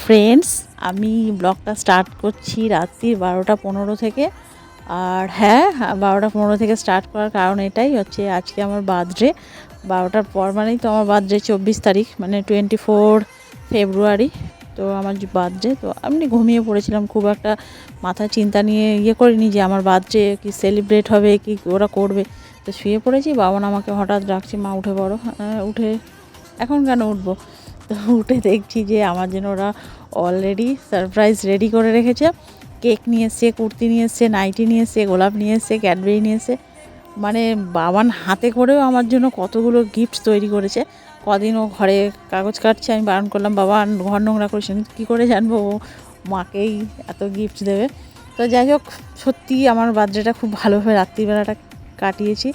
Friends, আমি ব্লগটা start করছি রাত্রি 12টা 15 থেকে। আর হ্যাঁ, 12টা 15 থেকে স্টার্ট করার কারণ এটাই হচ্ছে, আজকে আমার বার্থডে। 12টার পর মানেই তো আমার বার্থডে, 24 তারিখ মানে 24 ফেব্রুয়ারি। তো আমার বার্থডে, তো আমি ঘুমিয়ে পড়েছিলাম, খুব একটা মাথায় চিন্তা নিয়ে করিনি যে আমার বার্থডে কি সেলিব্রেট হবে, কি ওরা করবে। তো শুয়ে পড়েছি, বাবা আমাকে হঠাৎ ডাকছে, মা উঠে পড়ো। উঠে এখন কেন উঠবো, তো উঠে দেখছি যে আমার জন্য ওরা অলরেডি সারপ্রাইজ রেডি করে রেখেছে। কেক নিয়ে এসছে, কুর্তি নিয়ে এসছে, নাইটি নিয়ে এসছে, গোলাপ নিয়ে এসছে, ক্যাডবেরি নিয়ে এসছে। মানে বাবান হাতে করেও আমার জন্য কতগুলো গিফট তৈরি করেছে। কদিন ও ঘরে কাগজ কাটছে, আমি বারণ করলাম, বাবা ঘর নোংরা করিস না। কী করে জানবো ও মাকেই এত গিফট দেবে। তো যাই হোক, সত্যি আমার বার্থডেটা খুব ভালোভাবে রাত্রিবেলাটা কাটিয়েছি,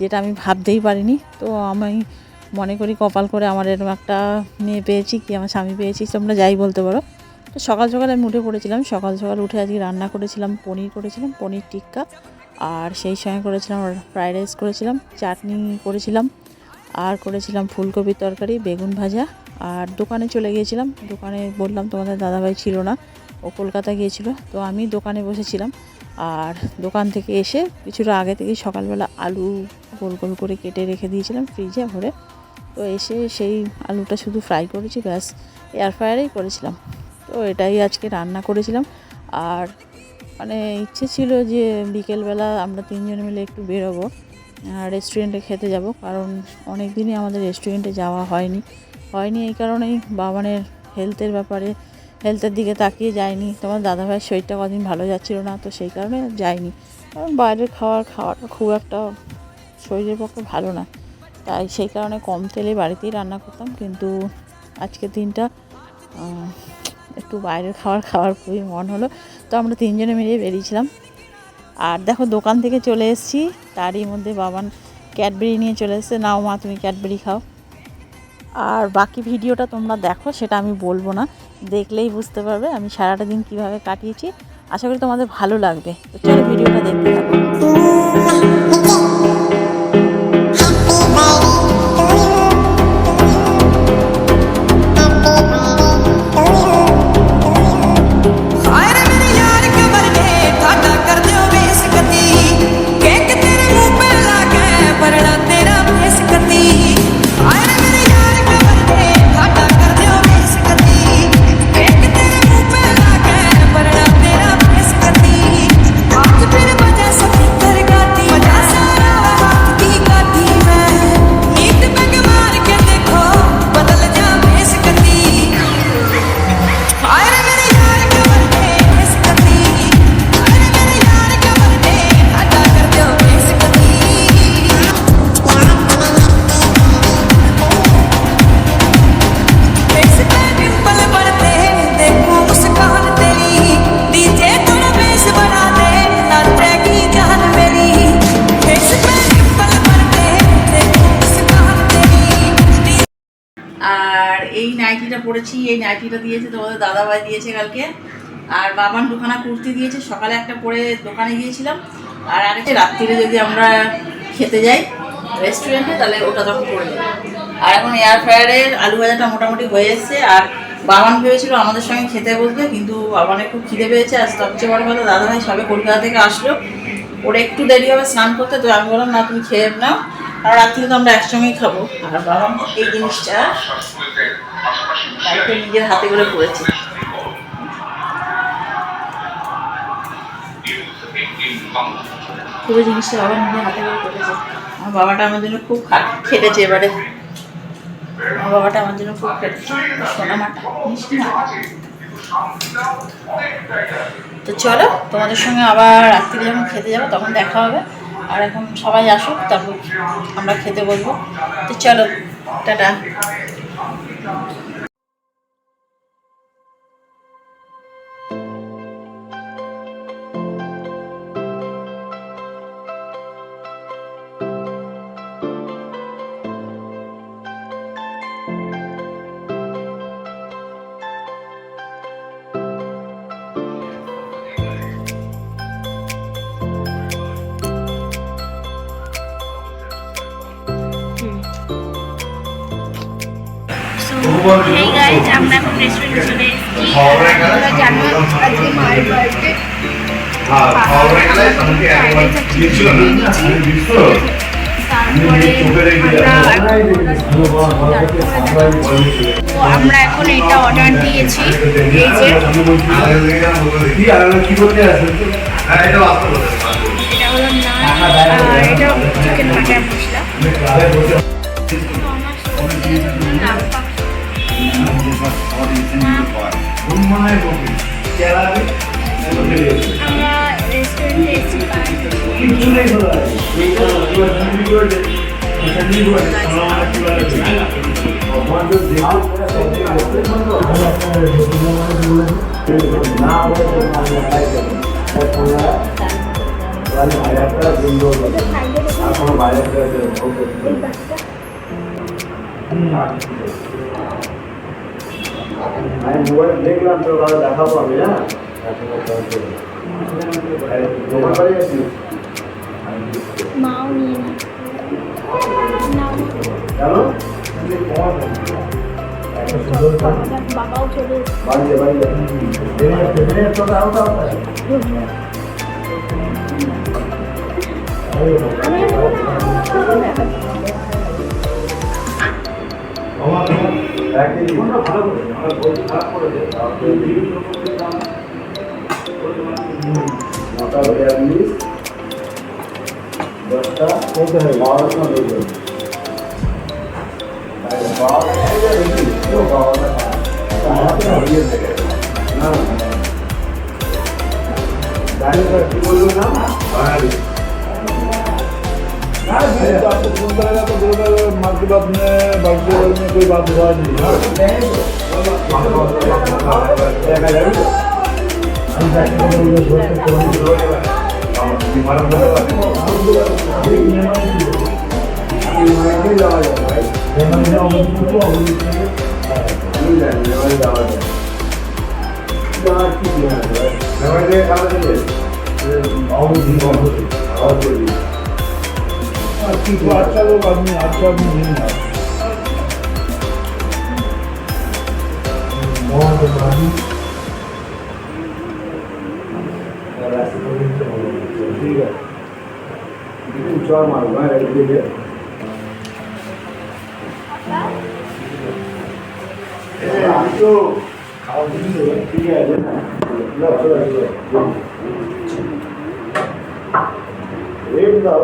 যেটা আমি ভাবতেই পারিনি। তো আমি মনে করি কপাল করে আমার এরকম একটা মেয়ে পেয়েছি, কি আমার স্বামী পেয়েছি, তোমরা যাই বলতে পারো। তো সকাল সকাল আমি উঠে পড়েছিলাম, সকাল সকাল উঠে আজকে রান্না করেছিলাম, পনির টিক্কা। আর সেই সঙ্গে করেছিলাম ফ্রাইড রাইস, করেছিলাম চাটনি, করেছিলাম আর করেছিলাম ফুলকপির তরকারি, বেগুন ভাজা। আর দোকানে চলে গিয়েছিলাম, দোকানে বললাম তোমাদের দাদাভাই ছিল না, ও কলকাতা গিয়েছিল। তো আমি দোকানে বসেছিলাম। আর দোকান থেকে এসে কিছুটা আগে থেকেই সকালবেলা আলু গোল গোল করে কেটে রেখে দিয়েছিলাম ফ্রিজে ভরে। তো এসে সেই আলুটা শুধু ফ্রাই করেছি, ব্যাস। এয়ার ফ্রায়ারেই করেছিলাম। তো এটাই আজকে রান্না করেছিলাম। আর মানে ইচ্ছে ছিল যে বিকেলবেলা আমরা তিনজনে মিলে একটু বেরোবো, রেস্টুরেন্টে খেতে যাব, কারণ অনেক দিনই আমাদের রেস্টুরেন্টে যাওয়া হয়নি। এই কারণেই বাবানের হেলথের দিকে তাকিয়ে যায়নি। তোমার দাদাভাইয়ের শরীরটা কদিন ভালো যাচ্ছিল না, তো সেই কারণে যায়নি। কারণ বাইরের খাওয়াটা খুব একটা শরীরের পক্ষে ভালো না, তাই সেই কারণে কম তেলে বাড়িতেই রান্না করতাম। কিন্তু আজকের দিনটা একটু বাইরের খাওয়ার খুবই মন হলো, তো আমরা তিনজনে মিলে বেরিয়েছিলাম। আর দেখো, দোকান থেকে চলে এসেছি, তারই মধ্যে বাবান ক্যাডবেরি নিয়ে চলে এসেছে, নাও মা তুমি ক্যাডবেরি খাও। আর বাকি ভিডিওটা তোমরা দেখো, সেটা আমি বলবো না, দেখলেই বুঝতে পারবে আমি সারাটা দিন কীভাবে কাটিয়েছি। আশা করি তোমাদের ভালো লাগবে, তো চলো ভিডিওটা দেখতে থাকো। আর এই নাইটিটা পরেছি, এই নাইটিটা দিয়েছে তোমাদের দাদাভাই দিয়েছে কালকে। আর বাবান দুখানা কুর্তি দিয়েছে, সকালে একটা পরে দোকানে গিয়েছিলাম, আর আরেকটা রাত্রিরে যদি আমরা খেতে যাই রেস্টুরেন্টে, তাহলে ওটা তখন পরে যাবে। আর এখন এয়ার ফ্রায়ারের আলু ভাজাটা মোটামুটি হয়ে এসছে। আর বাবান ভেবেছিল আমাদের সঙ্গে খেতে বসবে, কিন্তু বাবানের খুব খিদে পেয়েছে। আর সবচেয়ে বড় কথা, দাদাভাই সবে কলকাতা থেকে আসলো, ওরা একটু দেরি হবে স্নান করতে। তো আমি বললাম, না তুমি খেয়ে নাও, আর রাত্রে তো আমরা একসঙ্গেই খাবো। আর বাবা এই জিনিসটা নিজের হাতে করে করেছে। পুরো জিনিসটা বাবা নিজের হাতে করে করেছে। আমার বাবাটা আমার জন্য খুব খেটেছে এবারে, আমার বাবাটা আমার জন্য খুব খেটেছে। সোনা মাটা মিষ্টি না। তো চলো, তোমাদের সঙ্গে আবার রাত্রিরে যখন খেতে যাবো তখন দেখা হবে। আর এখন সবাই আসুক, তারপর আমরা খেতে বলবো। তো চলো, টাটা। হেই গাইজ, আমরা এখন রেস্টুরেন্টে চলে এসেছি। তোমরা জানো আজকে মায়ের বার্থডে। তারপরে আমরা এখন এটা অর্ডার দিয়েছি, এই যে এটা হলো নান আর এটা চিকেন বাটার মশলা। আমরা রেস্টুরেন্টে এসেছি আমি মোবাইল দেখলাম তো দেখাবো আমি। হ্যাঁ মাও নিয়ে বাবাও চলে आपको फोन करेगा तो बोलेगा माँ की बात में बाकी में कोई बात हुआ नहीं। अच्छा लोग आदमी अच्छा आदमी नहीं है। ठीक है चार मारूंगा रेडी है। तो खाओ ठीक है एक दाओ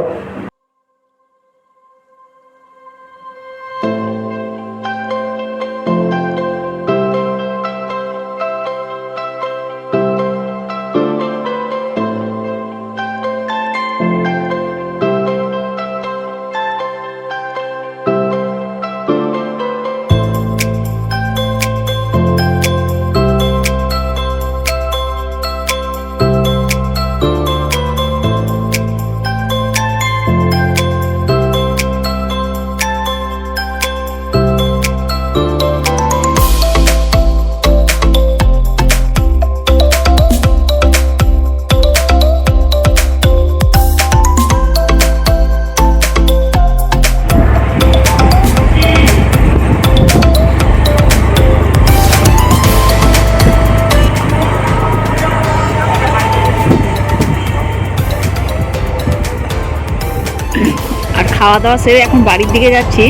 খাওয়া দাওয়া সেরে এখন বাড়ির দিকে যাচ্ছি।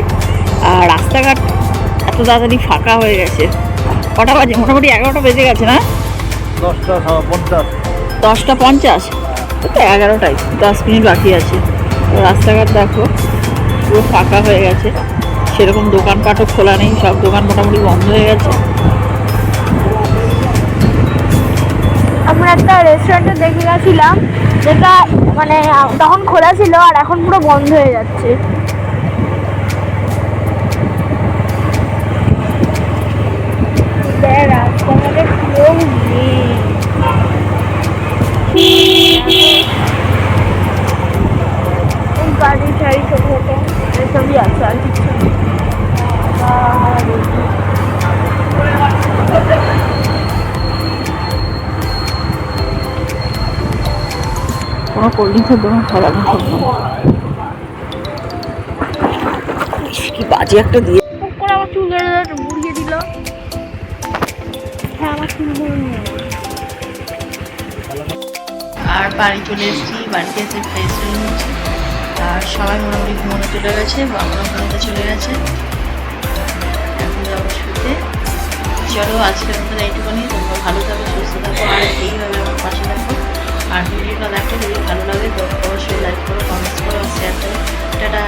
আর রাস্তাঘাট এত তাড়াতাড়ি ফাঁকা হয়ে গেছে। কটা বাজে? মোটামুটি 11টা বেজে গেছে না? 10:50 তো 11টাই, 10 মিনিট বাকি আছে। তো রাস্তাঘাট দেখো পুরো ফাঁকা হয়ে গেছে, সেরকম দোকানপাটও খোলা নেই, সব দোকান মোটামুটি বন্ধ হয়ে গেছে। আমরা একটা রেস্টুরেন্টে দেখে গেছিলাম যেটা মানে তখন খোলা ছিল আর এখন পুরো বন্ধ হয়ে যাচ্ছে। রাস্তাঘাটে কেউ নেই, গাড়ি টাড়ি ছোট ছোট এসবই আছে আর কিছু। কোনো কোল্ড ড্রিঙ্কসের দোকান খোলা না, কি বাজে একটা দিয়ে করে আমার চুল ঘুরিয়ে দিল। হ্যাঁ আমার কিনবো। আর বাড়ি চলে এসেছি, বাড়িতে এসে ফ্রেশ হয়ে নিয়েছি। আর সবাই মোটামুটি ঘুমোতে চলে গেছে, বাবা ঘুমোতে চলে গেছে। এখন যাবো শুতে। চলো আজকের মতন এইটুকুনি। তোমরা ভালো থাকো, সুস্থ থাকো, আর এইভাবে আমার পাশে থাকো। আর ভিডিওটা দেখো, যদি ভালো লাগে তো অবশ্যই লাইক করো, কমেন্টস করো, শেয়ার করো। টাটা।